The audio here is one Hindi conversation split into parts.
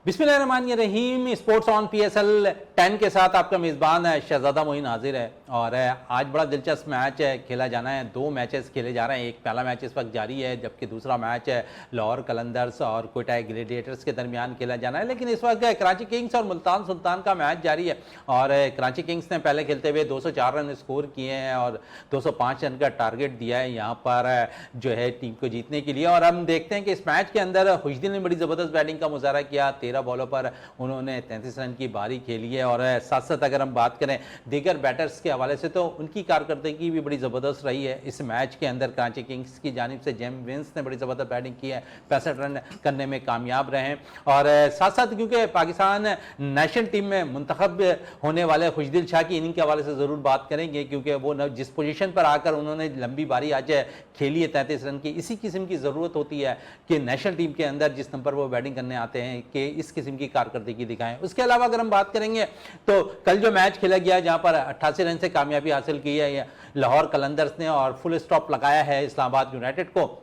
बिस्मिल्लाहिर्रहमानिर्रहीम। स्पोर्ट्स ऑन PSL 10 के साथ आपका मेज़बान है शहजादा मोइन हाजिर है। और आज बड़ा दिलचस्प मैच है खेला जाना है। दो मैचेस खेले जा रहे हैं। एक पहला मैच इस वक्त जारी है, जबकि दूसरा मैच है लाहौर कलंदर्स और कोयटा ग्लेडिएटर्स के दरमियान खेला जाना है। लेकिन इस वक्त कराची किंग्स और मुल्तान सुल्तान का मैच जारी है और कराची किंग्स ने पहले खेलते हुए 204 रन स्कोर किए हैं और 205 रन का टारगेट दिया है यहाँ पर जो है टीम को जीतने के लिए। और हम देखते हैं कि इस मैच के अंदर खुशदिल ने बड़ी ज़बरदस्त बैटिंग का मुजाहरा किया। 13 बॉलों पर उन्होंने 33 रन की बारी खेली है। और साथ साथ अगर हम बात करें दीगर बैटर्स के हवाले से तो उनकी कारकर्दगी भी बड़ी ज़बरदस्त रही है। इस मैच के अंदर कराची किंग्स की जानिब से जेम्स विंस ने बड़ी ज़बरदस्त बैटिंग की है, 65 रन करने में कामयाब रहे हैं। और साथ साथ क्योंकि पाकिस्तान नेशनल टीम में मुंतखब होने वाले खुशदिल शाह की इनिंग के हवाले से ज़रूर बात करेंगे, क्योंकि वो जिस पोजीशन पर आकर उन्होंने लंबी बारी आज खेली है 33 रन की, इसी किस्म की ज़रूरत होती है कि नेशनल टीम के अंदर जिस नंबर वो बैटिंग करने आते हैं कि इस किस्म की कारकर्दगी दिखाएं। उसके अलावा अगर हम बात करेंगे तो कल जो मैच खेला गया जहां पर 88 रन से कामयाबी हासिल की है लाहौर कलंदर्स ने और फुल स्टॉप लगाया है इस्लामाबाद यूनाइटेड को,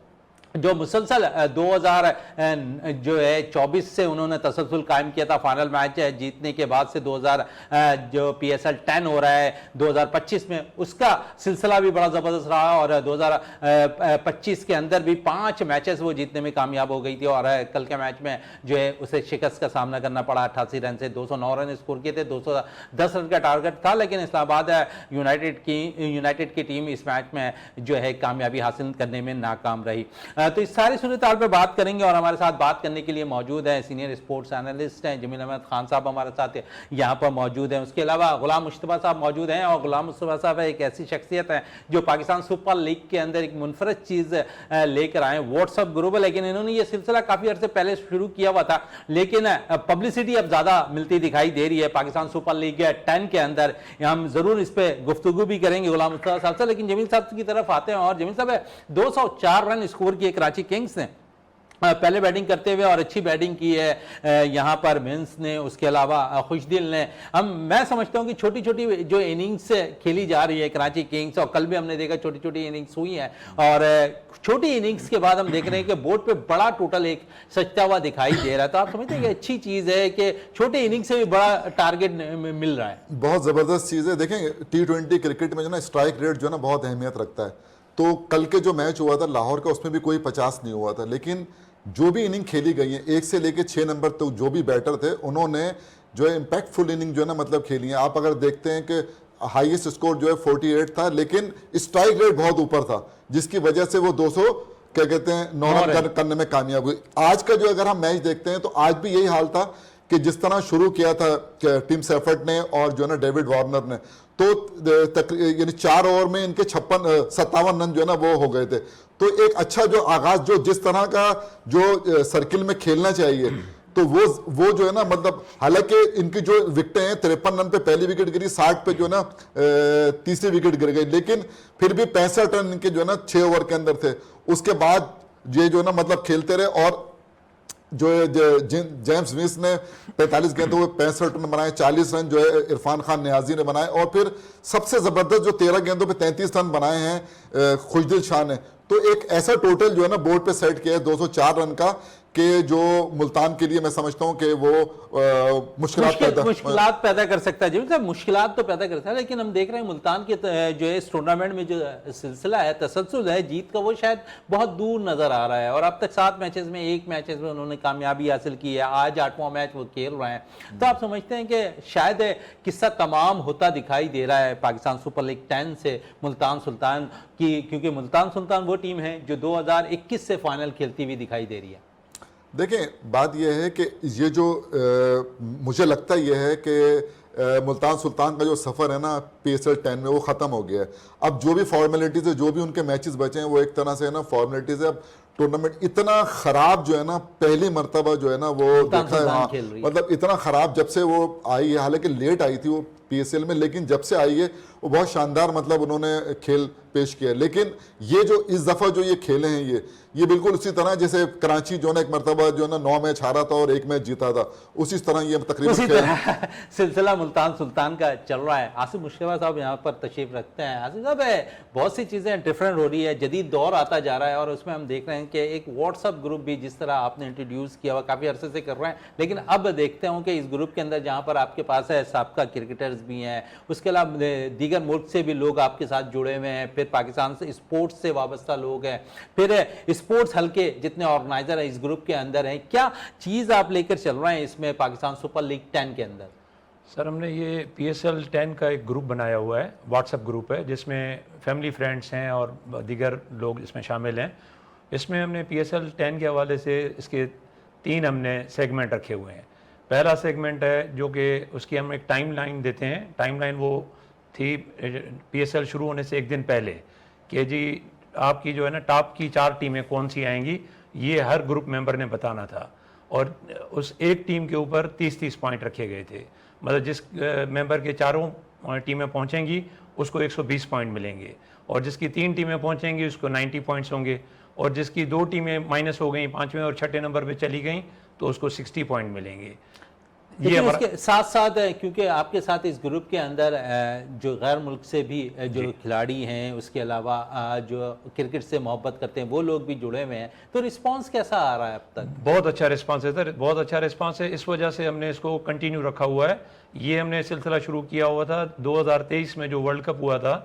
जो मुसलसल 2024 से उन्होंने तसलसल कायम किया था। फाइनल मैच जीतने के बाद से 2000 जो PSL 10 हो रहा है 2025 में, उसका सिलसिला भी बड़ा ज़बरदस्त रहा और 2025 के अंदर भी 5 मैचेस वो जीतने में कामयाब हो गई थी। और कल के मैच में जो है उसे शिकस्त का सामना करना पड़ा। 88 रन से 209 रन स्कोर किए थे, 210 रन का टारगेट था, लेकिन इस्लामाबाद यूनाइटेड की टीम इस मैच में जो है कामयाबी हासिल करने में नाकाम रही। तो इस सारी सूरत हाल पे बात करेंगे और हमारे साथ बात करने के लिए मौजूद है सीनियर स्पोर्ट्स एनालिस्ट हैं जमील अहमद खान साहब हमारे साथ यहाँ पर मौजूद हैं। उसके अलावा गुलाम मुश्तबा साहब मौजूद हैं और गुलाम मुश्तबा साहब एक ऐसी शख्सियत है जो पाकिस्तान सुपर लीग के अंदर एक मुनफरद चीज़ लेकर आए, व्हाट्सअप ग्रुप है। लेकिन इन्होंने ये सिलसिला काफ़ी अर्से पहले शुरू किया हुआ था, लेकिन पब्लिसिटी अब ज़्यादा मिलती दिखाई दे रही है पाकिस्तान सुपर लीग 10 के अंदर। हम ज़रूर इस पर गुफ्तगू भी करेंगे गुलाम मुश्तबा साहब से। लेकिन जमील साहब की तरफ आते हैं और जमील साहब 204 रन स्कोर किए कराची किंग्स ने पहले बैटिंग करते हुए और अच्छी बैटिंग की है यहाँ पर विंस ने, उसके अलावा खुशदिल ने। मैं समझता हूँ कि छोटी छोटी जो इनिंग्स खेली जा रही है कराची किंग्स, और कल भी हमने देखा छोटी छोटी इनिंग्स हुई हैं और छोटी इनिंग्स के बाद हम देख रहे हैं कि बोर्ड पे बड़ा टोटल एक सजता हुआ दिखाई दे रहा है। तो आप समझते हैं कि अच्छी चीज़ है कि छोटे इनिंग्स से भी बड़ा टारगेट मिल रहा है? बहुत ज़बरदस्त चीज़ है। देखें T20 क्रिकेट में जो ना स्ट्राइक रेट जो है ना बहुत अहमियत रखता है। तो कल के जो मैच हुआ था लाहौर का, उसमें भी कोई 50 नहीं हुआ था, लेकिन जो भी इनिंग खेली गई है 1 से लेकर 6 नंबर तक जो भी बैटर थे उन्होंने जो है इम्पैक्टफुल इनिंग जो है ना मतलब खेली है। आप अगर देखते हैं कि हाईएस्ट स्कोर जो है 48 था, लेकिन स्ट्राइक रेट बहुत ऊपर था, जिसकी वजह से वो 200 क्या कहते हैं 9 रन करने में कामयाब हुई। आज का जो अगर हम मैच देखते हैं तो आज भी यही हाल था कि जिस तरह शुरू किया था टीम सेफर्ट ने और जो है ना डेविड वार्नर ने, तो यानी 4 ओवर में इनके 57 रन जो है ना वो हो गए थे। तो एक अच्छा जो आगाज जो जिस तरह का जो सर्किल में खेलना चाहिए, तो वो जो है ना मतलब, हालांकि इनकी जो विकेटें हैं 53 रन पे पहली विकेट गिरी, 60 पे जो है ना तीसरी विकेट गिर गई, लेकिन फिर भी 65 रन इनके जो है ना 6 ओवर के अंदर थे। उसके बाद ये जो है ना मतलब खेलते रहे और जो जेम्स विंस ने 45 गेंदों में 65 रन बनाए, 40 रन जो है इरफान खान नियाजी ने बनाए और फिर सबसे जबरदस्त जो 13 गेंदों पे 33 रन बनाए हैं खुशदिल शाह ने। तो एक ऐसा टोटल जो है ना बोर्ड पे सेट किया है 204 रन का, कि जो मुल्तान के लिए मैं समझता हूं कि वो मुश्किलात पैदा कर सकता है। जी मुश्किलात तो पैदा करता है, लेकिन हम देख रहे हैं मुल्तान के जो है इस टूर्नामेंट में जो सिलसिला है, तसलसल है जीत का, वो शायद बहुत दूर नजर आ रहा है। और अब तक 7 मैचेस में 1 मैचेस में उन्होंने कामयाबी हासिल की है। आज 8वां मैच वो खेल रहे हैं। तो आप समझते हैं कि शायद किस्सा तमाम होता दिखाई दे रहा है पाकिस्तान सुपर लीग 10 से मुल्तान सुल्तान की, क्योंकि मुल्तान सुल्तान वो टीम है जो 2021 से फाइनल खेलती हुई दिखाई दे रही है। देखें बात यह है कि ये जो मुझे लगता यह है कि मुल्तान सुल्तान का जो सफ़र है ना PSL 10 में वो ख़त्म हो गया है। अब जो भी फॉर्मेलिटीज़ है, जो भी उनके मैचेस बचे हैं, वो एक तरह से है ना फॉर्मेलिटीज़ है। अब टूर्नामेंट इतना ख़राब जो है ना पहली मरतबा जो है ना वो देखा है, हाँ मतलब इतना ख़राब जब से वो आई है, हालांकि लेट आई थी वो पीएसएल में, लेकिन जब से आई है वो बहुत शानदार मतलब उन्होंने खेल पेश किया। लेकिन ये जो इस दफ़ा जो ये खेले हैं ये बिल्कुल उसी तरह जैसे कराची जो ना एक मरतबा जो ना 9 मैच हारा था और 1 मैच जीता था, उसी तरह ये तकरीबन उसी तरह सिलसिला मुल्तान सुल्तान का चल रहा है। आसिफ मुश्तबा साहब यहाँ पर तशरीफ रखते हैं। आसिफ साहब बहुत सी चीज़ें डिफरेंट हो रही है, जदीद दौर आता जा रहा है और उसमें हम देख रहे हैं कि एक व्हाट्सअप ग्रुप भी जिस तरह आपने इंट्रोड्यूस किया हुआ काफ़ी अरसे से कर रहे हैं, लेकिन अब देखते हो कि इस ग्रुप के अंदर जहाँ पर आपके पास है साबका क्रिकेटर्स भी हैं, उसके अलावा दीगर मुल्क से भी लोग आपके साथ जुड़े हुए हैं, फिर पाकिस्तान से स्पोर्ट्स से वाबस्ता लोग हैं, फिर स्पोर्ट्स हल्के जितने ऑर्गेनाइजर हैं इस ग्रुप के अंदर हैं, क्या चीज़ आप लेकर चल रहे हैं इसमें पाकिस्तान सुपर लीग 10 के अंदर? सर हमने ये PSL 10 का एक ग्रुप बनाया हुआ है, व्हाट्सएप ग्रुप है जिसमें फैमिली फ्रेंड्स हैं और दीगर लोग इसमें शामिल हैं। इसमें हमने PSL 10 के हवाले से इसके 3 हमने सेगमेंट रखे हुए हैं। पहला सेगमेंट है जो कि उसकी हम एक टाइम लाइन देते हैं। टाइम लाइन वो थी PSL शुरू होने से एक दिन पहले कि जी आपकी जो है ना टॉप की 4 टीमें कौन सी आएंगी, ये हर ग्रुप मेंबर ने बताना था और उस एक टीम के ऊपर 30-30 पॉइंट रखे गए थे। मतलब जिस मेंबर के चारों टीमें पहुंचेंगी उसको 120 पॉइंट मिलेंगे और जिसकी 3 टीमें पहुंचेंगी उसको 90 पॉइंट्स होंगे और जिसकी 2 टीमें माइनस हो गई 5वें और 6ठे नंबर पे चली गई तो उसको 60 पॉइंट मिलेंगे। ये इसके साथ साथ क्योंकि आपके साथ इस ग्रुप के अंदर जो गैर मुल्क से भी जो खिलाड़ी हैं, उसके अलावा जो क्रिकेट से मोहब्बत करते हैं वो लोग भी जुड़े हुए हैं, तो रिस्पांस कैसा आ रहा है अब तक? बहुत अच्छा रिस्पांस है सर, बहुत अच्छा रिस्पांस है। इस वजह से हमने इसको कंटिन्यू रखा हुआ है। ये हमने सिलसिला शुरू किया हुआ था 2023 में जो वर्ल्ड कप हुआ था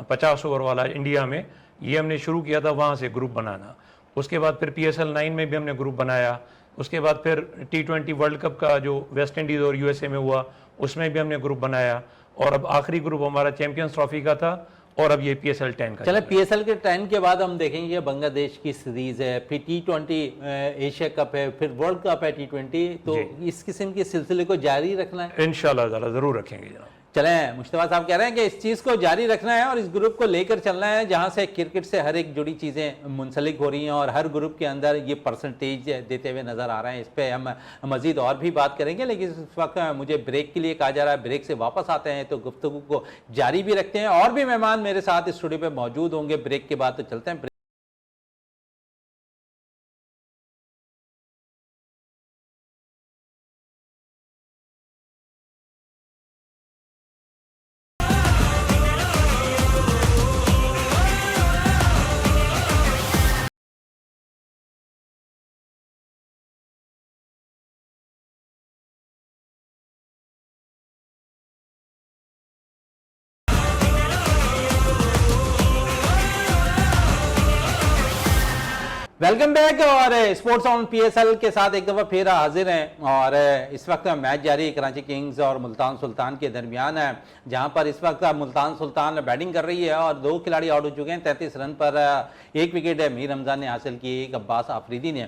50 ओवर वाला इंडिया में, ये हमने शुरू किया था वहाँ से ग्रुप बनाना। उसके बाद फिर PSL 9 में भी हमने ग्रुप बनाया। उसके बाद फिर T20 वर्ल्ड कप का जो वेस्ट इंडीज़ और USA में हुआ उसमें भी हमने ग्रुप बनाया और अब आखिरी ग्रुप हमारा चैंपियंस ट्रॉफी का था और अब ये PSL 10 का। चले PSL के 10 के बाद हम देखेंगे बांग्लादेश की सीरीज है, फिर T20 एशिया कप है, फिर वर्ल्ड कप है T20, तो इस किस्म के सिलसिले को जारी रखना है इंशाल्लाह ज़रूर रखेंगे जनाब। चलें, मुश्तबा साहब कह रहे हैं कि इस चीज़ को जारी रखना है और इस ग्रुप को लेकर चलना है जहां से क्रिकेट से हर एक जुड़ी चीज़ें मुंसलिक हो रही हैं और हर ग्रुप के अंदर ये परसेंटेज देते हुए नज़र आ रहे हैं। इस पर हम मज़ीद और भी बात करेंगे, लेकिन इस वक्त मुझे ब्रेक के लिए कहा जा रहा है। ब्रेक से वापस आते हैं तो गुफ्तगू को जारी भी रखते हैं और भी मेहमान मेरे साथ स्टूडियो पर मौजूद होंगे। ब्रेक के बाद तो चलते हैं। वेलकम बैक और स्पोर्ट्स ऑन PSL के साथ एक दफ़ा फिर हाजिर हैं और इस वक्त मैच जारी कराची किंग्स और मुल्तान सुल्तान के दरमियान है, जहां पर इस वक्त मुल्तान सुल्तान बैटिंग कर रही है और 2 खिलाड़ी आउट हो चुके हैं। 33 रन पर 1 विकेट है मीर रमज़ान ने हासिल की, एक अब्बास आफरीदी ने।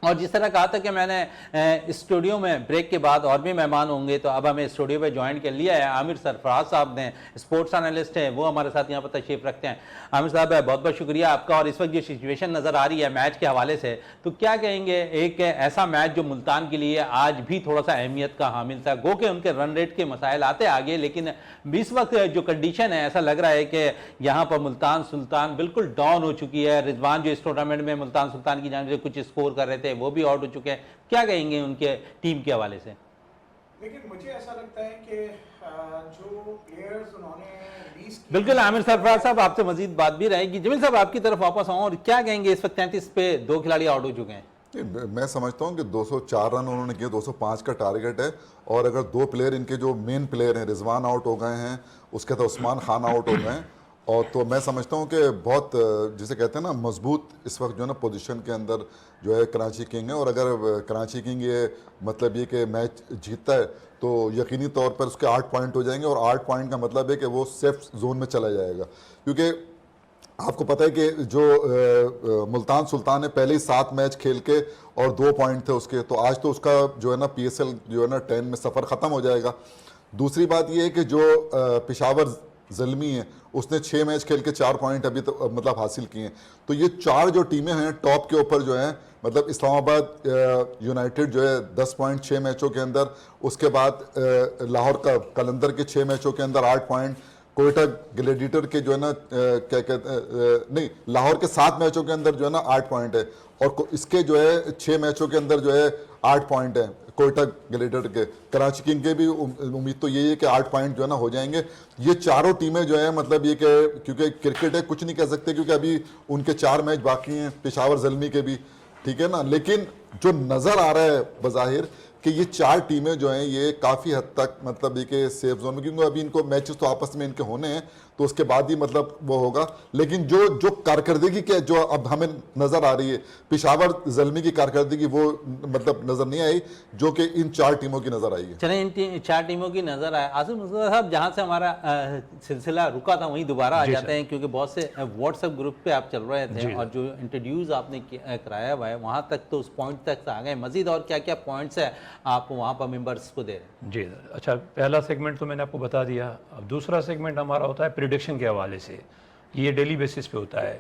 और जिस तरह कहा था कि मैंने स्टूडियो में ब्रेक के बाद और भी मेहमान होंगे, तो अब हमें स्टूडियो पे ज्वाइन कर लिया है आमिर सरफराज साहब ने, स्पोर्ट्स एनालिस्ट हैं, वो हमारे साथ यहाँ पर तशरीफ रखते हैं। आमिर साहब बहुत बहुत शुक्रिया आपका। और इस वक्त जो सिचुएशन नज़र आ रही है मैच के हवाले से, तो क्या कहेंगे? एक ऐसा मैच जो मुल्तान के लिए आज भी थोड़ा सा अहमियत का हामिल था, गो के उनके रन रेट के मसाइल आते आगे, लेकिन इस वक्त जो कंडीशन है ऐसा लग रहा है कि यहाँ पर मुल्तान सुल्तान बिल्कुल डाउन हो चुकी है। रिजवान जो इस टूर्नामेंट में मुल्तान सुल्तान की जानिब से कुछ स्कोर कर रहे थे वो भी आउट हो चुके हैं। क्या कहेंगे उनके टीम के हवाले से? लेकिन मुझे ऐसा लगता है कि जो प्लेयर्स उन्होंने रिलीज किए, बिल्कुल आमिर सरफराज साहब आपसे मजीद बात भी रहेगी। जमील साहब आपकी तरफ वापस आऊं और क्या कहेंगे, इस वक्त 33 पे 2 खिलाड़ी आउट हो चुके हैं। मैं समझता हूं कि 204 रन उन्होंने किए, 205 का टारगेट है और अगर 2 प्लेयर इनके जो मेन प्लेयर हैं, रिजवान आउट हो गए हैं, उसके बाद उस्मान खान आउट हो गए हैं, और तो मैं समझता हूं कि बहुत जिसे कहते हैं ना मजबूत इस वक्त जो है ना पोजीशन के अंदर जो है कराची किंग है। और अगर कराची किंग ये मतलब ये कि मैच जीतता है तो यकीनी तौर पर उसके 8 पॉइंट हो जाएंगे और 8 पॉइंट का मतलब है कि वो सेफ जोन में चला जाएगा। क्योंकि आपको पता है कि जो मुल्तान सुल्तान ने पहले ही 7 मैच खेल के और 2 पॉइंट थे उसके, तो आज तो उसका जो है ना PSL जो है ना 10 में सफ़र ख़त्म हो जाएगा। दूसरी बात ये है कि जो पेशावर ज़ल्मी है, उसने 6 मैच खेल के 4 पॉइंट अभी तो मतलब हासिल किए हैं। तो ये 4 जो टीमें हैं टॉप के ऊपर जो है, मतलब इस्लामाबाद यूनाइटेड जो है 10 पॉइंट 6 मैचों के अंदर, उसके बाद लाहौर का कलंदर के 6 मैचों के अंदर 8 पॉइंट, कोयटा ग्लेडिएटर के जो है ना क्या कहते नहीं, लाहौर के 7 मैचों के अंदर जो है ना 8 पॉइंट है, और इसके जो है 6 मैचों के अंदर जो है 8 पॉइंट है कोयटा ग्लेडिएटर के। कराची किंग के भी उम्मीद तो यही है कि 8 पॉइंट जो है ना हो जाएंगे। ये चारों टीमें जो है मतलब ये कि क्योंकि क्रिकेट है कुछ नहीं कह सकते, क्योंकि अभी उनके 4 मैच बाकी हैं, पेशावर ज़ल्मी के भी, ठीक है ना। लेकिन जो नज़र आ रहा है बज़ाहिर कि ये 4 टीमें जो हैं ये काफ़ी हद तक मतलब ये कि सेफ जोन में, क्योंकि अभी इनको मैचेस तो आपस में इनके होने हैं, तो उसके बाद ही मतलब वो होगा। लेकिन जो कारकर्दगी के जो अब हमें नज़र आ रही है, पेशावर ज़ल्मी की कारकर्दगी वो मतलब नज़र नहीं आई जो कि इन 4 टीमों की नज़र आई है। चलें, इन 4 टीमों की नज़र आए। आसिफ मुस्तफा साहब, जहाँ से हमारा सिलसिला रुका था वहीं दोबारा आ जाते हैं, क्योंकि बहुत से व्हाट्सएप ग्रुप पे आप चल रहे थे और जो इंट्रोड्यूस आपने कराया हुआ है वहाँ तक तो उस पॉइंट तक आ गए। मजीद और क्या क्या पॉइंट्स है आप वहाँ पर मेंबर्स को दे रहे हैं? जी अच्छा, पहला सेगमेंट तो मैंने आपको बता दिया। अब दूसरा सेगमेंट हमारा होता है प्रिडिक्शन के हवाले से। ये डेली बेसिस पे होता है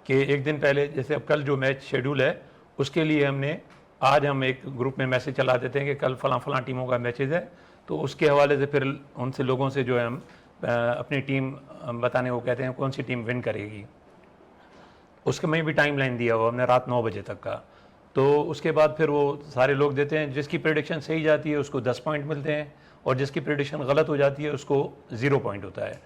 कि एक दिन पहले, जैसे अब कल जो मैच शेड्यूल है उसके लिए हमने आज हम एक ग्रुप में मैसेज चला देते हैं कि कल फलां फलां टीमों का मैचेज है, तो उसके हवाले से फिर उनसे लोगों से जो है हम अपनी टीम बताने को कहते हैं कौन सी टीम विन करेगी। उसके में भी टाइम लाइन दिया हुआ हमने रात 9 बजे तक का। तो उसके बाद फिर वो सारे लोग देते हैं, जिसकी प्रेडिक्शन सही जाती है उसको 10 पॉइंट मिलते हैं और जिसकी प्रेडिक्शन गलत हो जाती है उसको 0 पॉइंट होता है।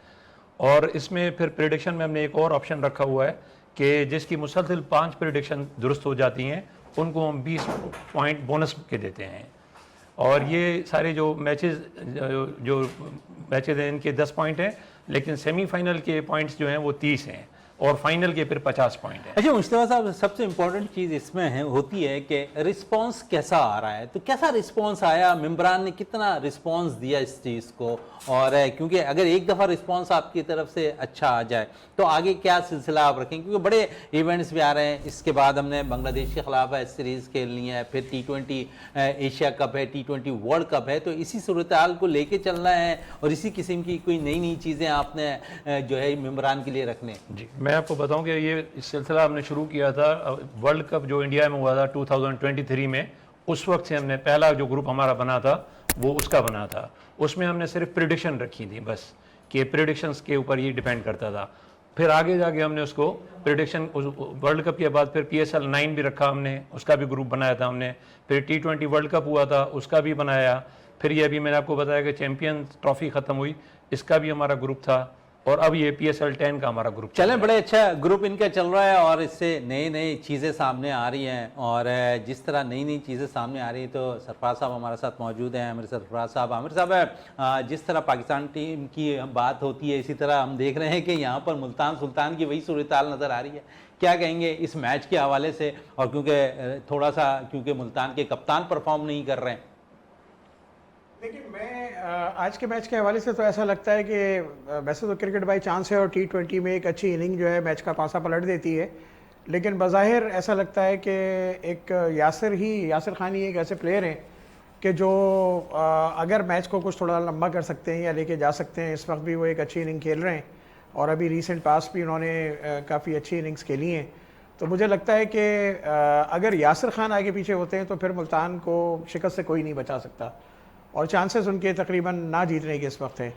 और इसमें फिर प्रेडिक्शन में हमने एक और ऑप्शन रखा हुआ है कि जिसकी मुसलसल 5 प्रेडिक्शन दुरुस्त हो जाती हैं उनको हम 20 पॉइंट बोनस के देते हैं। और ये सारे जो मैचेज हैं इनके 10 पॉइंट हैं, लेकिन सेमीफाइनल के पॉइंट्स जो हैं वो 30 हैं और फाइनल के फिर 50 पॉइंट है। अच्छा मुस्तफा साहब, सबसे इम्पोर्टेंट चीज़ इसमें है होती है कि रिस्पांस कैसा आ रहा है, तो कैसा रिस्पांस आया, मेंबरान ने कितना रिस्पांस दिया इस चीज़ को, और क्योंकि अगर एक दफ़ा रिस्पांस आपकी तरफ से अच्छा आ जाए तो आगे क्या सिलसिला आप रखें, क्योंकि बड़े इवेंट्स भी आ रहे हैं। इसके बाद हमने बांग्लादेश के खिलाफ सीरीज़ खेलनी है, फिर T20 एशिया कप है, T20 वर्ल्ड कप है, तो इसी सूरत हाल को लेके चलना है और इसी किस्म की कोई नई नई चीज़ें आपने जो है मेंबरान के लिए रखने। जी, मैं आपको बताऊं कि ये इस सिलसिला हमने शुरू किया था वर्ल्ड कप जो इंडिया में हुआ था 2023 में। उस वक्त से हमने पहला जो ग्रुप हमारा बना था वो उसका बना था। उसमें हमने सिर्फ प्रेडिक्शन रखी थी बस, कि प्रेडिक्शंस के ऊपर ये डिपेंड करता था। फिर आगे जाके हमने उसको प्रेडिक्शन वर्ल्ड कप के बाद फिर PSL 9 भी रखा हमने, उसका भी ग्रुप बनाया था हमने। फिर T20 वर्ल्ड कप हुआ था उसका भी बनाया। फिर ये अभी मैंने आपको बताया कि चैंपियंस ट्रॉफी ख़त्म हुई, इसका भी हमारा ग्रुप था। और अब ये PSL 10 का हमारा ग्रुप चलें, बड़े अच्छा ग्रुप इनका चल रहा है और इससे नई नई चीज़ें सामने आ रही हैं। और जिस तरह नई नई चीज़ें सामने आ रही हैं, तो सरफराज साहब हमारे साथ मौजूद हैं, आमिर सरफराज साहब। आमिर साहब, जिस तरह पाकिस्तान टीम की बात होती है, इसी तरह हम देख रहे हैं कि यहाँ पर मुल्तान सुल्तान की वही सूरत हाल नज़र आ रही है। क्या कहेंगे इस मैच के हवाले से, और क्योंकि मुल्तान के कप्तान परफॉर्म नहीं कर रहे हैं? देखिए, मैं आज के मैच के हवाले से तो ऐसा लगता है कि वैसे तो क्रिकेट बाई चांस है और T20 में एक अच्छी इनिंग जो है मैच का पासा पलट देती है, लेकिन बज़ाहिर ऐसा लगता है कि एक यासिर खान ही एक ऐसे प्लेयर हैं कि जो अगर मैच को कुछ थोड़ा लंबा कर सकते हैं या लेके जा सकते हैं। इस वक्त भी वो एक अच्छी इनिंग खेल रहे हैं और अभी रीसेंट पास भी उन्होंने काफ़ी अच्छी इनिंग्स खेली हैं। तो मुझे लगता है कि अगर यासिर खान आगे पीछे होते हैं तो फिर मुल्तान को शिकस्त से कोई नहीं बचा सकता और चांसेस उनके तकरीबन ना जीतने के इस वक्त हैं।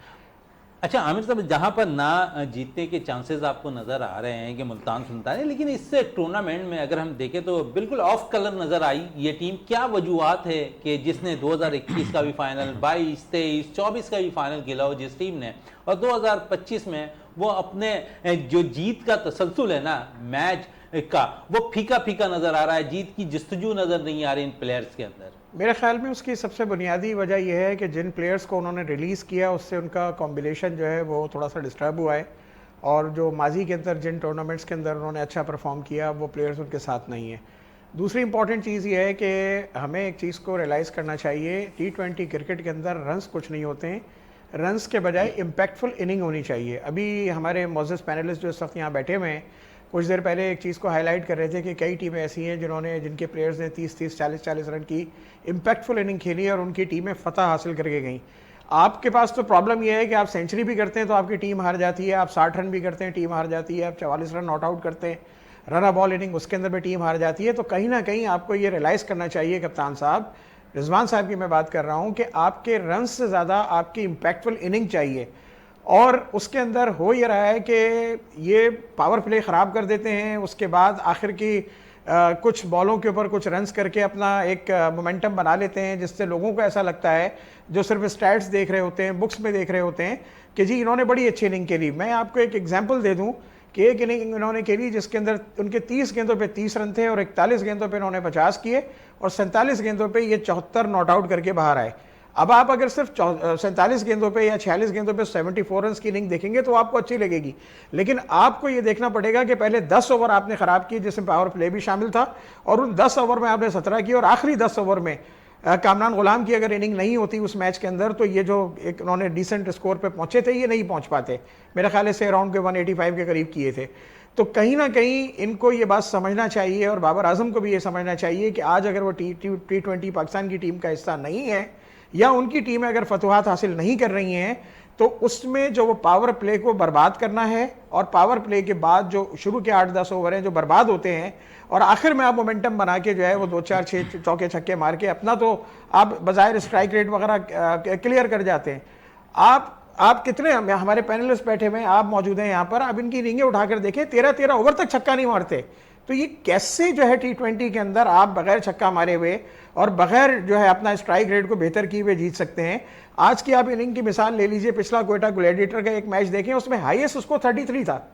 अच्छा आमिर साहब, जहाँ पर ना जीतने के चांसेस आपको नज़र आ रहे हैं कि मुल्तान सुल्तान है, लेकिन इस टूर्नामेंट में अगर हम देखें तो बिल्कुल ऑफ कलर नज़र आई ये टीम। क्या वजूहत है कि जिसने 2021 का भी फाइनल, 22, 23, 24 का भी फाइनल खेला हो जिस टीम ने, और 2025 में वो अपने जो जीत का तसलसल है ना मैच का, वो फीका फीका नज़र आ रहा है, जीत की जस्तजू नज़र नहीं आ रही इन प्लेयर्स के अंदर। मेरे ख्याल में उसकी सबसे बुनियादी वजह यह है कि जिन प्लेयर्स को उन्होंने रिलीज़ किया उससे उनका कॉम्बिनेशन जो है वो थोड़ा सा डिस्टर्ब हुआ है, और जो माजी के अंदर जिन टूर्नामेंट्स के अंदर उन्होंने अच्छा परफॉर्म किया वो प्लेयर्स उनके साथ नहीं है। दूसरी इंपॉर्टेंट चीज़ ये है कि हमें एक चीज़ को रियलाइज़ करना चाहिए, T20 क्रिकेट के अंदर रन्स कुछ नहीं होते हैं, रन्स के बजाय इम्पैक्टफुल इनिंग होनी चाहिए। अभी हमारे मोअज़्ज़ज़ पैनलिस्ट जो इस वक्त यहाँ बैठे हुए हैं कुछ देर पहले एक चीज़ को हाईलाइट कर रहे थे कि कई टीमें ऐसी हैं जिनके प्लेयर्स ने 30-30, 40-40 रन की इम्पैक्टफुल इनिंग खेली और उनकी टीमें फ़तह हासिल करके गई। आपके पास तो प्रॉब्लम यह है कि आप सेंचुरी भी करते हैं तो आपकी टीम हार जाती है, आप 60 रन भी करते हैं टीम हार जाती है, आप 44 रन नॉट आउट करते हैं, रन बॉल इनिंग उसके अंदर भी टीम हार जाती है। तो कहीं ना कहीं आपको ये रियलाइज़ करना चाहिए कप्तान साहब, रिजवान साहब की मैं बात कर रहा हूँ, कि आपके रन से ज़्यादा आपकी इम्पैक्टफुल इनिंग चाहिए। और उसके अंदर हो ये रहा है कि ये पावर प्ले ख़राब कर देते हैं, उसके बाद आखिर की कुछ बॉलों के ऊपर कुछ रन्स करके अपना एक मोमेंटम बना लेते हैं, जिससे लोगों को ऐसा लगता है, जो सिर्फ स्टैट्स देख रहे होते हैं, बुक्स में देख रहे होते हैं, कि जी इन्होंने बड़ी अच्छी इनिंग खेली। मैं आपको एक एग्जांपल दे दूं कि एक इनिंग इन्होंने खेली जिसके अंदर उनके 30 गेंदों पे 30 रन थे और 41 गेंदों पे इन्होंने 50 किए और 47 गेंदों पे ये 74 नॉट आउट करके बाहर आए। अब आप अगर सिर्फ 47 गेंदों पे या 46 गेंदों पे 74 रन की इनिंग देखेंगे तो आपको अच्छी लगेगी, लेकिन आपको ये देखना पड़ेगा कि पहले 10 ओवर आपने खराब किए जिसमें पावर प्ले भी शामिल था, और उन 10 ओवर में आपने 17 किए, और आखिरी 10 ओवर में कामरान गुलाम की अगर इनिंग नहीं होती उस मैच के अंदर तो ये जो एक उन्होंने डिसेंट स्कोर पे पहुंचे थे ये नहीं पहुंच पाते। मेरे ख्याल से अराउंड के 185 के करीब किए थे। तो कहीं ना कहीं इनको ये बात समझना चाहिए और बाबर आजम को भी ये समझना चाहिए कि आज अगर वो T20 पाकिस्तान की टीम का हिस्सा नहीं है या उनकी टीमें अगर फतवाहत हासिल नहीं कर रही हैं तो उसमें जो वो पावर प्ले को बर्बाद करना है, और पावर प्ले के बाद जो शुरू के 8-10 ओवर हैं जो बर्बाद होते हैं और आखिर में आप मोमेंटम बना के जो है वो 2-4-6 चौके छक्के मार के अपना तो आप बजाय स्ट्राइक रेट वगैरह क्लियर कर जाते हैं। आप कितने, हमारे पैनलिस्ट बैठे हुए हैं, आप मौजूद हैं यहाँ पर, आप इनकी इनिंगें उठाकर देखें, 13-13 ओवर तक छक्का नहीं मारते। तो ये कैसे जो है T20 के अंदर आप बगैर छक्का मारे हुए और बगैर जो है अपना स्ट्राइक रेट को बेहतर किए हुए जीत सकते हैं। आज की आप इनिंग की मिसाल ले लीजिए, पिछला कोयटा ग्लैडिएटर का एक मैच देखें, उसमें हाईएस्ट उसको 33 था,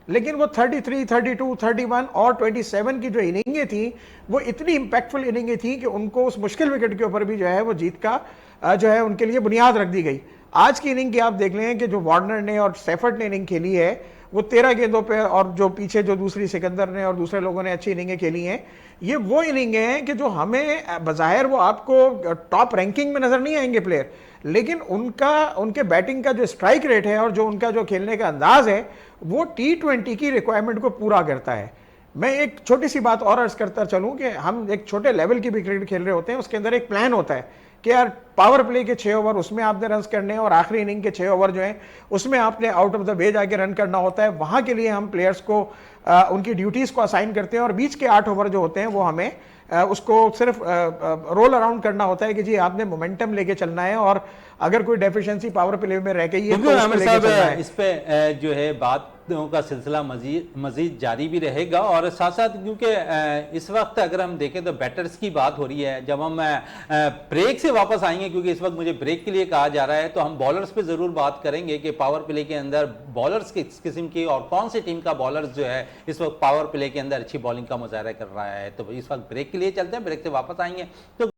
लेकिन वो 33, 32, 31 और 27 की जो इनिंगें थी वो इतनी इंपैक्टफुल इनिंगें थी कि उनको उस मुश्किल विकेट के ऊपर भी जो है वो जीत का जो है उनके लिए बुनियाद रख दी गई। आज की इनिंग की आप देख लें कि जो वार्नर ने और सेफर्ट ने इनिंग खेली है वो 13 गेंदों पे, और जो पीछे जो दूसरी सिकंदर ने और दूसरे लोगों ने अच्छी इनिंगें खेली हैं, ये वो इनिंगें हैं कि जो हमें बज़ाहिर वो आपको टॉप रैंकिंग में नजर नहीं आएंगे प्लेयर, लेकिन उनके बैटिंग का जो स्ट्राइक रेट है और जो उनका जो खेलने का अंदाज है वो T20 की रिक्वायरमेंट को पूरा करता है। मैं एक छोटी सी बात और अर्ज करता चलूं कि हम एक छोटे लेवल की भी क्रिकेट खेल रहे होते हैं, उसके अंदर एक प्लान होता है कि यार पावर प्ले के 6 ओवर उसमें आपने रन करने हैं और आखिरी इनिंग के 6 ओवर जो हैं उसमें आपने आउट ऑफ द वे जाके रन करना होता है। वहां के लिए हम प्लेयर्स को उनकी ड्यूटीज को असाइन करते हैं और बीच के 8 ओवर जो होते हैं वो हमें उसको सिर्फ रोल अराउंड करना होता है कि जी आपने मोमेंटम लेके चलना है, और अगर कोई डेफिशिएंसी पावर प्ले में रह गई है तो उसको लेके चलना है। इस पे जो है बातों का सिलसिला मजीद जारी भी रहेगा, और साथ साथ क्योंकि इस वक्त अगर हम देखें तो बैटर्स की बात हो रही है, जब हम ब्रेक से वापस आएंगे, क्योंकि इस वक्त मुझे ब्रेक के लिए कहा जा रहा है, तो हम बॉलर्स पे जरूर बात करेंगे कि पावर प्ले के अंदर बॉलर्स किस किस्म की और कौन सी टीम का बॉलर्स जो है इस वक्त पावर प्ले के अंदर अच्छी बॉलिंग का मुजाहरा कर रहा है। तो इस वक्त ब्रेक के लिए चलते हैं, ब्रेक से वापस आएंगे तो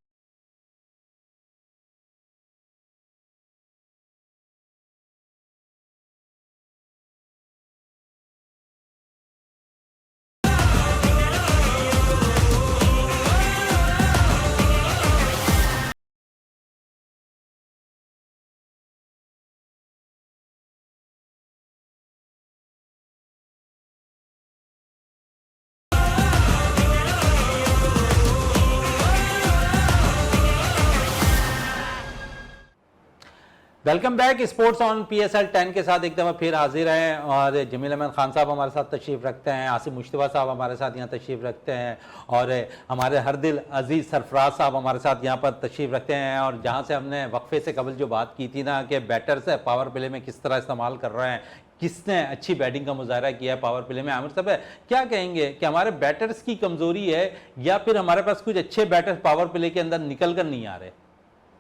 welcome back. Sports on PSL 10 के साथ एक दफ़ा फिर हाजिर हैं, और जमील अहमद खान साहब हमारे साथ तशरीफ़ रखते हैं, आसिम मुश्तबा साहब हमारे साथ यहाँ तशरीफ़ रखते हैं, और हमारे हर दिल अजीज़ सरफराज साहब हमारे साथ यहाँ पर तशरीफ़ रखते हैं। और जहाँ से हमने वक्फे से कबल जो बात की थी ना कि बैटर्स पावर प्ले में किस तरह इस्तेमाल कर रहे हैं, किसने अच्छी बैटिंग का मुजाहरा किया है पावर प्ले में, आमिर साहब क्या कहेंगे कि हमारे बैटर्स की कमज़ोरी है या फिर हमारे पास कुछ अच्छे बैटर्स पावर प्ले के अंदर निकल कर नहीं आ रहे?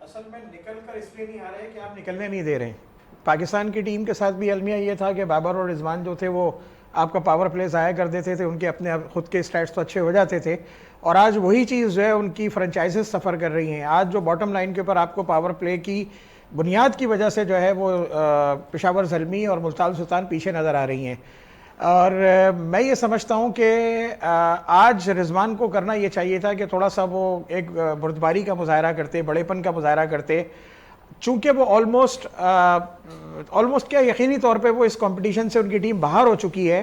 असल में निकल कर इसलिए नहीं आ रहे कि आप निकलने नहीं दे रहे हैं। पाकिस्तान की टीम के साथ भी अलमिया ये था कि बाबर और रिजवान जो थे वो आपका पावर प्ले ज़ाया कर देते थे, उनके अपने खुद के स्टैट्स तो अच्छे हो जाते थे, और आज वही चीज़ जो है उनकी फ्रेंचाइजेस सफ़र कर रही हैं। आज जो बॉटम लाइन के ऊपर आपको पावर प्ले की बुनियाद की वजह से जो है वो पेशावर ज़ल्मी और मुल्तान सुल्तान पीछे नज़र आ रही हैं। और मैं ये समझता हूँ कि आज रिजवान को करना ये चाहिए था कि थोड़ा सा वो एक बुर्दबारी का मुजाहरा करते, बड़ेपन का मुजाहरा करते, चूँकि वो ऑलमोस्ट क्या यकीनी तौर पे वो इस कंपटीशन से उनकी टीम बाहर हो चुकी है,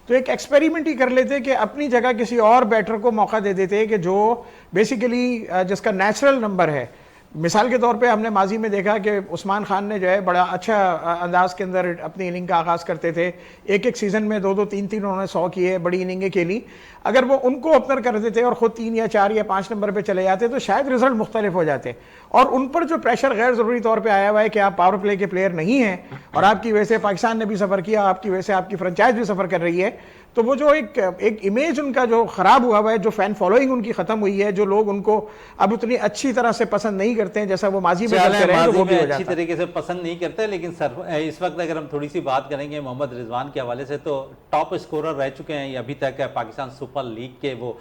तो एक एक्सपेरिमेंट ही कर लेते कि अपनी जगह किसी और बैटर को मौका दे देते कि जो बेसिकली जिसका नेचुरल नंबर है मिसाल के तौर पे हमने माजी में देखा कि उस्मान खान ने जो है बड़ा अच्छा अंदाज के अंदर अपनी इनिंग का आगाज़ करते थे, एक एक सीज़न में 2-2 3-3 उन्होंने 100 किए, बड़ी इनिंगें खेली। अगर वो उनको ओपनर कर देते और ख़ुद 3 या 4 या 5 नंबर पे चले जाते तो शायद रिजल्ट मुख्तलिफ हो जाते। और उन पर जो प्रेशर गैर ज़रूरी तौर पर आया हुआ है कि आप पावर प्ले के प्लेयर नहीं हैं और आपकी वजह से पाकिस्तान ने भी सफ़र किया, आपकी वजह से आपकी फ्रेंचाइज भी सफ़र कर रही है, तो वो जो एक इमेज उनका जो ख़राब हुआ हुआ है, जो फ़ैन फॉलोइंग उनकी ख़त्म हुई है, जो लोग उनको अब उतनी अच्छी तरह से पसंद नहीं करते हैं जैसा वो माजी में करते रहे, तो वो भी हो अच्छी जाता है। तरीके से पसंद नहीं करते। लेकिन सर इस वक्त अगर हम थोड़ी सी बात करेंगे मोहम्मद रिजवान के हवाले से, तो टॉप स्कोरर रह चुके हैं अभी तक पाकिस्तान सुपर लीग के वो,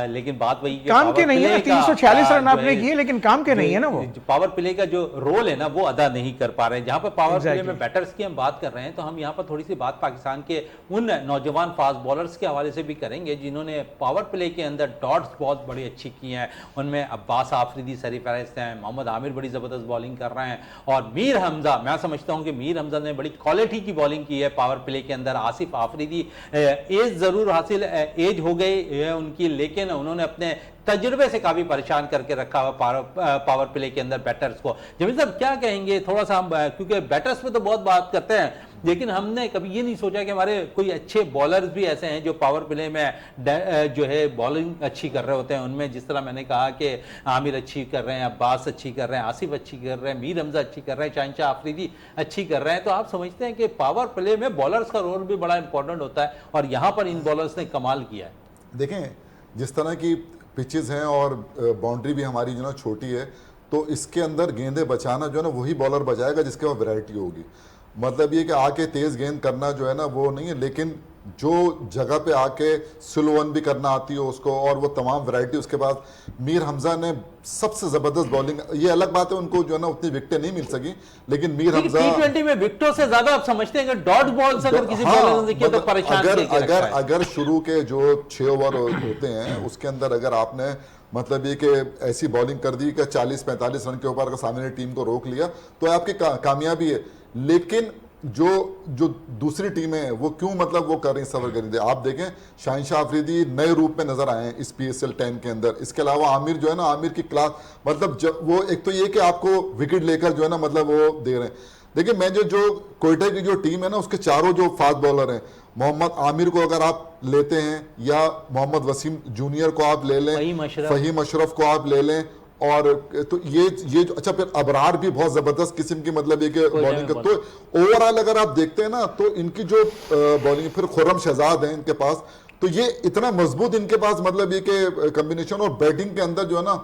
लेकिन बात वही काम के नहीं है ना, 346 रन आपने किए लेकिन काम के नहीं है ना, वो पावर प्ले का जो रोल है ना वो अदा नहीं कर पा रहे हैं। जहां पर पावर प्ले में बैटर्स की हम बात कर रहे हैं, तो हम यहाँ पर थोड़ी सी बात पाकिस्तान के उन नौजवान फास्ट बॉलर्स के हवाले से भी करेंगे जिन्होंने पावर प्ले के अंदर डॉट्स बहुत बड़ी अच्छी की हैं। उनमें अब्बास आफरीदी सरफहरिस्त हैं, मोहम्मद आमिर बड़ी ज़बरदस्त बॉलिंग कर रहे हैं, और मीर हमजा, मैं समझता हूं कि मीर हमजा ने बड़ी क्वालिटी की बॉलिंग की है पावर प्ले के अंदर। आसिफ आफरीदी एज ज़रूर हासिल एज हो गई है उनकी, लेकिन उन्होंने अपने तजुर्बे से काफी परेशान करके रखा हुआ पावर प्ले के अंदर बैटर्स को। जमील साहब क्या कहेंगे थोड़ा सा हम, क्योंकि बैटर्स पे तो बहुत बात करते हैं, लेकिन हमने कभी ये नहीं सोचा कि हमारे कोई अच्छे बॉलर्स भी ऐसे हैं जो पावर प्ले में जो है बॉलिंग अच्छी कर रहे होते हैं। उनमें जिस तरह मैंने कहा कि आमिर अच्छी कर रहे हैं, अब्बास अच्छी कर रहे हैं, आसिफ अच्छी कर रहे हैं, मीर हमजा अच्छी कर रहे हैं, शहनशाह आफरीदी अच्छी कर रहे हैं, तो आप समझते हैं कि पावर प्ले में बॉलर्स का रोल भी बड़ा इंपॉर्टेंट होता है, और यहाँ पर इन बॉलर्स ने कमाल किया है। देखें जिस तरह की पिचेस हैं और बाउंड्री भी हमारी जो ना छोटी है, तो इसके अंदर गेंदें बचाना जो है ना वही बॉलर बचाएगा जिसके पास वैरायटी होगी। मतलब ये कि आके तेज़ गेंद करना जो है ना वो नहीं है, लेकिन जो जगह पे आके स्लो वन भी करना आती हो उसको, और वो तमाम वैरायटी उसके पास। मीर हमजा ने सबसे ज़बरदस्त बॉलिंग, ये अलग बात है उनको जो है ना उतनी विकेटें नहीं मिल सकी, लेकिन मीर हमजा T20 में विकेटों से ज्यादा आप समझते हैं कि डॉट बॉल से अगर किसी बॉलर ने किया तो परेशान अगर शुरू के जो 6 ओवर होते हैं उसके अंदर अगर आपने मतलब ये कि ऐसी बॉलिंग कर दी कि 40-45 रन के ऊपर अगर सामने टीम को रोक लिया तो आपकी कामयाबी है। लेकिन जो दूसरी टीमें हैं वो क्यों मतलब वो कर रही सफर कर रही थी। आप देखें शहनशाह आफरीदी नए रूप में नजर आए हैं इस PSL 10 के अंदर। इसके अलावा आमिर जो है ना, आमिर की क्लास मतलब वो एक तो ये कि आपको विकेट लेकर जो है ना मतलब वो दे रहे हैं। देखिए मैं जो कोयटा की जो टीम है ना उसके चारों जो फास्ट बॉलर हैं, मोहम्मद आमिर को अगर आप लेते हैं या मोहम्मद वसीम जूनियर को आप ले लें, फहीम अशरफ को आप ले लें, और तो ये जो अच्छा फिर अबरार भी बहुत जबरदस्त किस्म की मतलब एक बॉलिंग का। तो ओवरऑल अगर आप देखते हैं ना तो इनकी जो बॉलिंग, फिर खुर्रम शहजाद है इनके पास, तो ये इतना मजबूत इनके पास मतलब ये कि कम्बिनेशन। और बैटिंग के अंदर जो है ना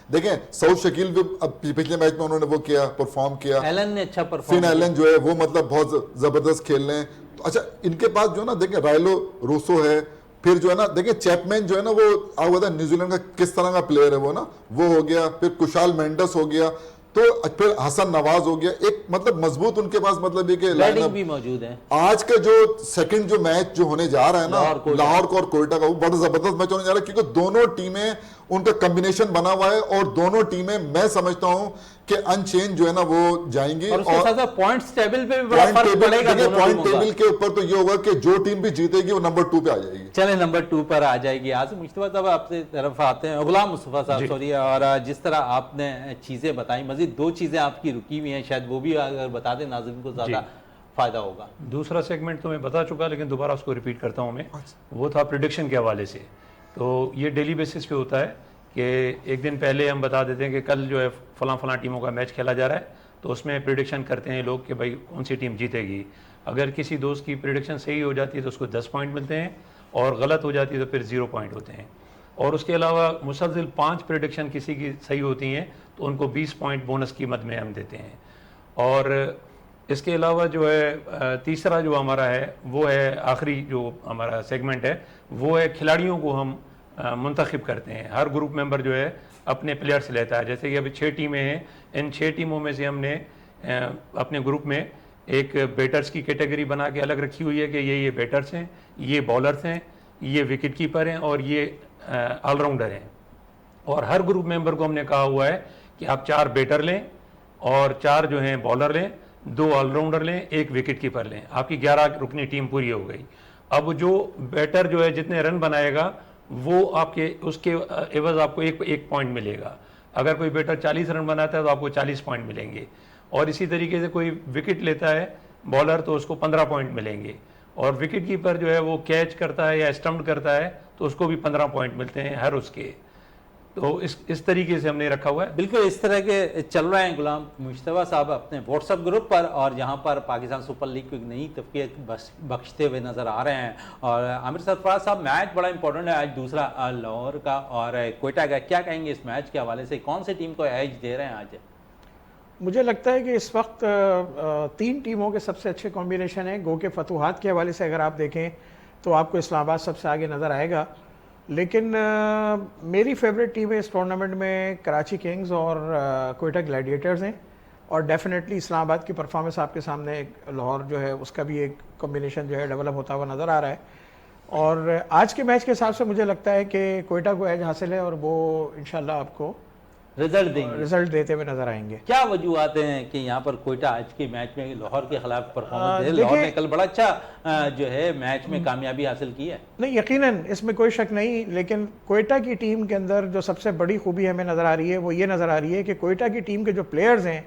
देखें सऊद शकील भी अब पिछले मैच में उन्होंने वो किया, परफॉर्म किया, एलन ने अच्छा परफॉर्म, फिन एलन जो है वो मतलब बहुत जबरदस्त खेल रहे हैं। तो अच्छा इनके पास जो है ना देखें रायलो रूसो है, फिर जो है ना देखिए चैपमैन जो है ना वो आगे न्यूजीलैंड का किस तरह का प्लेयर है वो ना, वो हो गया, फिर कुशाल मेंडस हो गया, तो फिर हसन नवाज हो गया। एक मतलब मजबूत उनके पास मतलब ये कि बैटिंग भी मौजूद है। आज का जो सेकंड जो मैच जो होने जा रहा है ना लाहौर को और कोयटा का, वो बड़ा जबरदस्त मैच होने जा रहा है, क्योंकि दोनों टीमें उनका कॉम्बिनेशन बना हुआ है, और दोनों टीमें मैं समझता हूं कि अनचेंज जो है ना वो जाएंगी। और उसके साथ पॉइंट्स टेबल पे भी बड़ा फर्क पड़ेगा। पॉइंट टेबल के ऊपर तो ये होगा कि जो टीम भी जीतेगी वो नंबर 2 पे आ जाएगी। चले नंबर 2 पर आ जाएगी। आज मुस्तफा साहब आपसे तरफ आते हैं, गुलाम मुस्तफा साहब सॉरी, और जिस तरह आपने चीजें बताई, मजीद 2 चीजें आपकी रुकी हुई हैं, शायद वो भी अगर बता दें नाज़रीन को ज्यादा फायदा होगा। दूसरा सेगमेंट तो मैं बता चुका, लेकिन दोबारा उसको रिपीट करता हूँ मैं। वो था प्रिडिक्शन के हवाले से। तो ये डेली बेसिस पे होता है कि एक दिन पहले हम बता देते हैं कि कल जो है फलां टीमों का मैच खेला जा रहा है, तो उसमें प्रिडिक्शन करते हैं लोग कि भाई कौन सी टीम जीतेगी। अगर किसी दोस्त की प्रिडिक्शन सही हो जाती है तो उसको 10 पॉइंट मिलते हैं, और गलत हो जाती है तो फिर 0 पॉइंट होते हैं। और उसके अलावा मुसलसिल 5 प्रिडिक्शन किसी की सही होती हैं तो उनको 20 पॉइंट बोनस कीमत में हम देते हैं। और इसके अलावा जो है तीसरा जो हमारा है वो है, आखिरी जो हमारा सेगमेंट है वो है खिलाड़ियों को हम मुंतखब करते हैं। हर ग्रुप मेंबर जो है अपने प्लेयर से लेता है। जैसे कि अभी 6 टीमें हैं, इन 6 टीमों में से हमने अपने ग्रुप में एक बैटर्स की कैटेगरी बना के अलग रखी हुई है कि ये बैटर्स हैं, ये बॉलर्स हैं, ये विकेट कीपर हैं, और ये ऑलराउंडर हैं। और हर ग्रुप मेंबर को हमने कहा हुआ है कि आप 4 बैटर लें और 4 जो हैं बॉलर लें, 2 ऑलराउंडर लें, 1 विकेट कीपर लें। आपकी 11 रुकनी टीम पूरी हो गई। अब जो बैटर जो है जितने रन बनाएगा वो आपके उसके एवज आपको एक पॉइंट मिलेगा। अगर कोई बैटर 40 रन बनाता है तो आपको 40 पॉइंट मिलेंगे, और इसी तरीके से कोई विकेट लेता है बॉलर तो उसको 15 पॉइंट मिलेंगे, और विकेट कीपर जो है वो कैच करता है या स्टम्प करता है तो उसको भी 15 पॉइंट मिलते हैं हर उसके। तो इस तरीके से हमने रखा हुआ है। बिल्कुल इस तरह के चल रहे हैं गुलाम मुश्तबा साहब अपने व्हाट्सएप ग्रुप पर, और यहाँ पर पाकिस्तान सुपर लीग को एक नई तफकीयत बख्शते हुए नजर आ रहे हैं। और आमिर सरफराज साहब, मैच बड़ा इंपॉर्टेंट है आज दूसरा लाहौर का और कोयटा का, क्या कहेंगे इस मैच के हवाले से, कौन सी टीम को एज दे रहे हैं आज? मुझे लगता है कि इस वक्त 3 टीमों के सबसे अच्छे कॉम्बिनेशन है। गो के फतूहात के हवाले से अगर आप देखें तो आपको इस्लामाबाद सबसे आगे नज़र आएगा, लेकिन मेरी फेवरेट टीम है इस टूर्नामेंट में कराची किंग्स और कोयटा ग्लैडिएटर्स हैं, और डेफिनेटली इस्लामाबाद की परफॉर्मेंस आपके सामने लाहौर जो है उसका भी एक कॉम्बिनेशन जो है डेवलप होता हुआ नज़र आ रहा है। और आज के मैच के हिसाब से मुझे लगता है कि कोयटा को एज हासिल है और वो इंशाल्लाह आपको रिजल्ट देते हुए नजर आएंगे। क्या वजूहत हैं कि यहाँ पर कोयटा आज के मैच में लाहौर के खिलाफ परफॉर्मेंस दे? लाहौर ने कल बड़ा अच्छा जो है मैच में कामयाबी हासिल की है। नहीं, यकीनन इसमें कोई शक नहीं, लेकिन कोयटा की टीम के अंदर जो सबसे बड़ी खूबी हमें नज़र आ रही है वो ये नज़र आ रही है कि कोयटा की टीम के जो प्लेयर्स हैं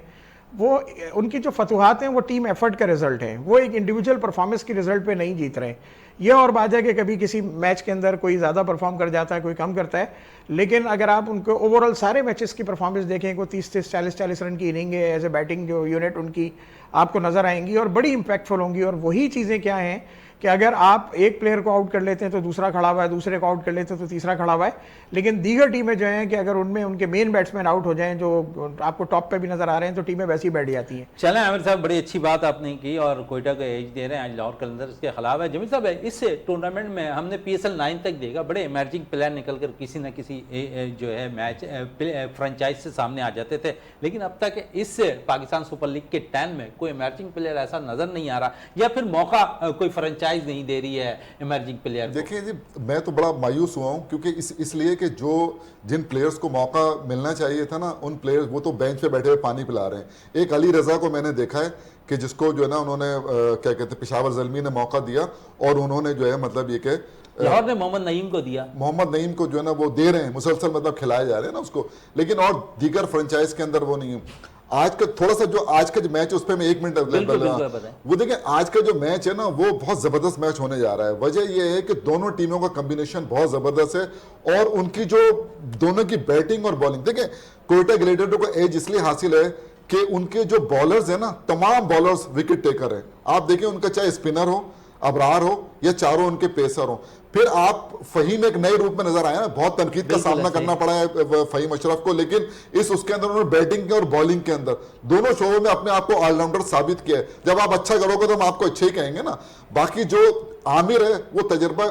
वो उनकी जो फतूहात हैं वो टीम एफर्ट का रिजल्ट है, वो एक इंडिविजुअल परफॉर्मेंस की रिजल्ट पे नहीं जीत रहे। ये और बात है कि कभी किसी मैच के अंदर कोई ज़्यादा परफॉर्म कर जाता है, कोई कम करता है, लेकिन अगर आप उनको ओवरऑल सारे मैचेस की परफॉर्मेंस देखें, को 30-30 40-40 रन की इनिंग है, एज ए बैटिंग जो यूनिट उनकी आपको नज़र आएंगी और बड़ी इंपैक्टफुल होंगी। और वही चीज़ें क्या हैं कि अगर आप एक प्लेयर को आउट कर लेते हैं तो दूसरा खड़ा हुआ है, दूसरे को आउट कर लेते हैं तो तीसरा खड़ा हुआ है, लेकिन दीगर टीमें जो हैं कि अगर उनमें उनके मेन बैट्समैन आउट हो जाएं जो आपको टॉप पे भी नजर आ रहे हैं तो टीमें वैसी बैठ जाती हैं। चलें आमिर साहब, बड़ी अच्छी बात आपने की और कोयटा को एज दे रहे हैं आज लाहौर कलंदर्स के खिलाफ है। जमील साहब, इस टूर्नामेंट में हमने PSL 9 तक देखा, बड़े इमर्जिंग प्लेयर निकल कर किसी न किसी जो है मैच फ्रेंचाइज से सामने आ जाते थे, लेकिन अब तक इस पाकिस्तान सुपर लीग के 10 में कोई इमर्जिंग प्लेयर ऐसा नजर नहीं आ रहा, या फिर मौका कोई फ्रेंचाइज नहीं दे रही है इमर्जिंग प्लेयर। देखिए जी, मैं तो बड़ा मायूस हुआ हूँ क्योंकि इसलिए कि जिन प्लेयर्स को मौका मिलना चाहिए था ना, उन प्लेयर्स वो तो बेंच पे बैठे हुए पानी पिला रहे हैं। एक अली रजा को मैंने देखा है कि जिसको जो है ना उन्होंने क्या कहते हैं पेशावर ज़ल्मी ने मौका दिया, और उन्होंने जो है मतलब ये कि लाहौर ने मोहम्मद नईम को दिया, मोहम्मद नईम को जो है ना वो दे रहे हैं, मुसलसल मतलब खिलाए जा रहे हैं ना उसको, लेकिन और दीगर फ्रेंचाइज के अंदर वो नहीं है। आज का थोड़ा सा जो आज का जो मैच उस पर मैं 1 मिनट वो देखें, आज का जो मैच है ना वो बहुत जबरदस्त मैच होने जा रहा है। वजह यह है कि दोनों टीमों का कॉम्बिनेशन बहुत जबरदस्त है और उनकी जो दोनों की बैटिंग और बॉलिंग, देखें कोयटा ग्लैडिएटर को एज इसलिए हासिल है कि उनके जो बॉलर्स है ना, तमाम बॉलर्स विकेट टेकर है। आप देखें उनका चाहे स्पिनर हो, अबरार हो या चारों उनके पेसर हो। फिर आप फहीम एक नए रूप में नजर आए ना, बहुत तनकीद का सामना करना पड़ा है फहीम अशरफ को, लेकिन उसके अंदर उन्होंने बैटिंग के और बॉलिंग के अंदर दोनों शोबों में अपने आप को ऑलराउंडर साबित किया है। जब आप अच्छा करोगे तो हम आपको अच्छे ही कहेंगे ना। बाकी जो आमिर है वो तजर्बा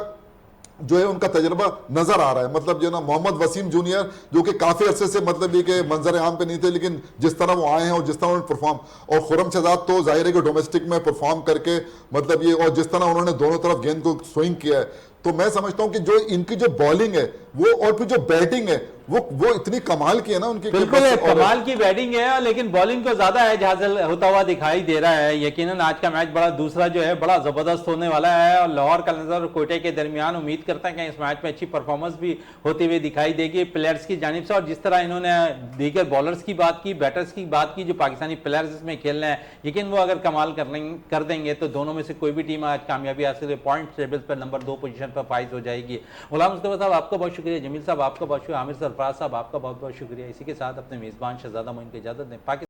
जो है उनका तजर्बा नजर आ रहा है, मतलब जो ना मोहम्मद वसीम जूनियर जो कि काफी अरसे से मतलब ये कि मंजर आम पे नहीं थे, लेकिन जिस तरह वो आए हैं और जिस तरह उन्होंने परफॉर्म, और खुरम शहजाद तो जाहिर है कि डोमेस्टिक में परफॉर्म करके मतलब ये, और जिस तरह उन्होंने दोनों तरफ गेंद को स्विंग किया है, तो मैं समझता हूं कि जो इनकी जो बॉलिंग है वो और फिर जो बैटिंग है वो इतनी कमाल की है ना उनकी, बिल्कुल कमाल की बैटिंग है, लेकिन बॉलिंग को ज्यादा एज हासिल होता हुआ दिखाई दे रहा है। यकीनन आज का मैच बड़ा दूसरा जो है बड़ा जबरदस्त होने वाला है और लाहौर कलंदर और कोयटे के दरमियान उम्मीद करते हैं कि इस मैच में अच्छी परफॉर्मेंस भी होती हुई दिखाई देगी प्लेयर्स की जानिब से। और जिस तरह इन्होंने दीगर बॉलर्स की बात की, बैटर्स की बात की, जो पाकिस्तानी प्लेयर्स इसमें खेल रहे हैं, लेकिन वो अगर कमाल कर देंगे तो दोनों में से कोई भी टीम आज कामयाबी हासिल पॉइंट टेबल पर नंबर 2 पोजीशन पर फाइज हो जाएगी। गुलाम मुस्तफा साहब आपका बहुत शुक्रिया, जमील साहब आपका बहुत शुक्रिया, आमिर सरफराज साहब आपका बहुत बहुत शुक्रिया। इसी के साथ अपने मेजबान शहजादा मोइन को इजाजत दें। पाकिस्तान